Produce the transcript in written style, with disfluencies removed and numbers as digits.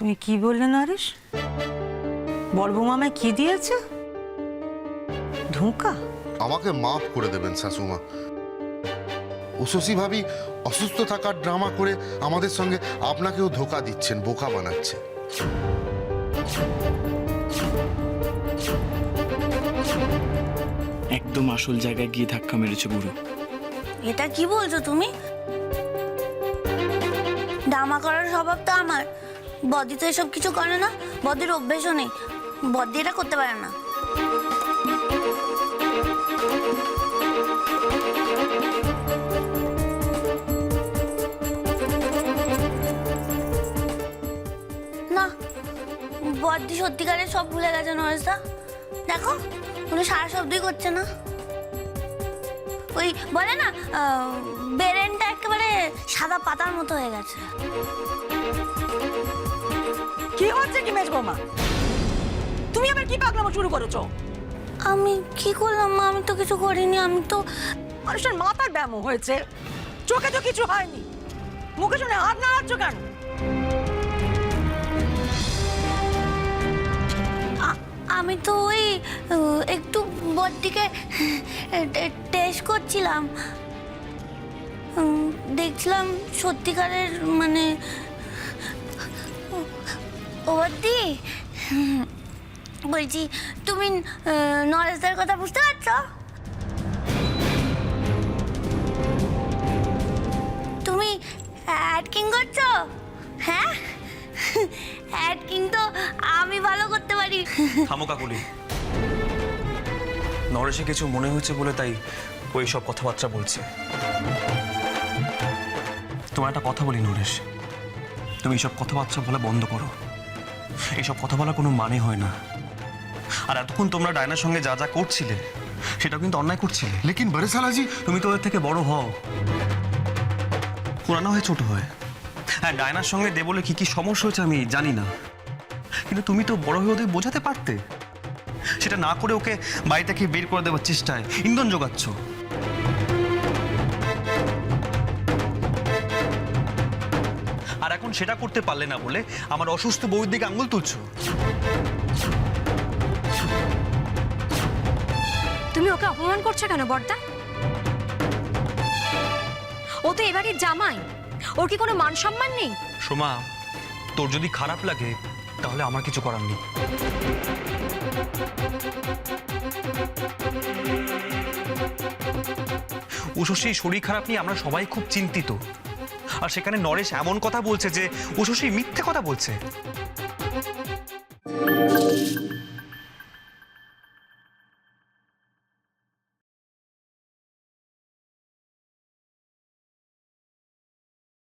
তুমি কি বললে নরেশ? বড় বৌমা আমায় কি দিয়েছে? ধোঁকা? আমাকে মাফ করে দেবেন শাশুমা। উশসী ভাবি অসুস্থ থাকার ড্রামা করে আমাদের সঙ্গে আপনাকেও ধোঁকা দিচ্ছেন, বোকা বানাচ্ছে। একদম আসল জায়গায় গিয়ে ধাক্কা মেরেছে বুড়ো। এটা কি বলছো তুমি? ড্রামা করার স্বভাব তো আমার। বদি তো এসব কিছু করে না, বদির অভ্যেসও নেই। বদি এটা করতে পারে না। না, বদি সত্যিকারের সব ভুলে গেছে নরেশদা। দেখো, কোনো সারা শব্দই করছে না। ওই বলে না, বেরেনটা একেবারে সাদা পাতার মতো হয়ে গেছে। কি হচ্ছে কি মেজ বৌমা? তুমি আবার কি পাগলামো শুরু করেছো? আমি কি করলাম মা? আমি তো কিছু করিনি। আমি তো মানুষের মাথার ব্যায়াম হয়েছে, চোখে তো কিছু হয়নি, মুখে শুনে হাত নাড়াচ্ছ কেন? আমি তো ওই একটু বড়দিকে টেস্ট করছিলাম। দেখছিলাম সত্যিকারের মানে ও বড়দি, বলছি তুমি নরেশদার কথা বুঝতে পারছো? তুমি অ্যাক্টিং করছো? হ্যাঁ, অ্যাক্টিং তো আমি ভালো করতে পারি। থামো কাকুলি। নরেশে কিছু মনে হয়েছে বলে তাই ওই সব কথাবার্তা বলছে। তোমার একটা কথা বলি নরেশ, তুমি এইসব কথাবার্তা বলা বন্ধ করো। এইসব কথা বলা কোনো মানে হয় না। আর এতক্ষণ তোমরা ডায়নার সঙ্গে যা যা করছিলে সেটা কিন্তু অন্যায় করছিলে। লেকিন বড়ে সালাজি, তুমি তো ওদের থেকে বড় হও, পুরানো হয় ছোট হয়। হ্যাঁ, ডায়নার সঙ্গে দে বলে কি কি সমস্যা হয়েছে আমি জানি না, কিন্তু তুমি তো বড় হয়ে ওদের বোঝাতে পারতে। সেটা না করে ওকে বাড়ি থেকে বের করে দেওয়ার চেষ্টায় ইন্ধন যোগাচ্ছ। আর এখন সেটা করতে পারলে না বলে আমার অসুস্থ বউয়ের দিকে আঙুল তুলছো। তুমি ওকে অপমান করছো কেন বড়দা? ও তো এবারের জামাই, ওর কি কোনো মান সম্মান নেই? সোমা, তোর যদি খারাপ লাগে তাহলে আমার কিছু করার নেই। উষসীর শরীর খারাপ নিয়ে আমরা সবাই খুব চিন্তিত। আর সেখানে নরেশ এমন কথা বলছে যে উষসী মিথ্যে কথা বলছে।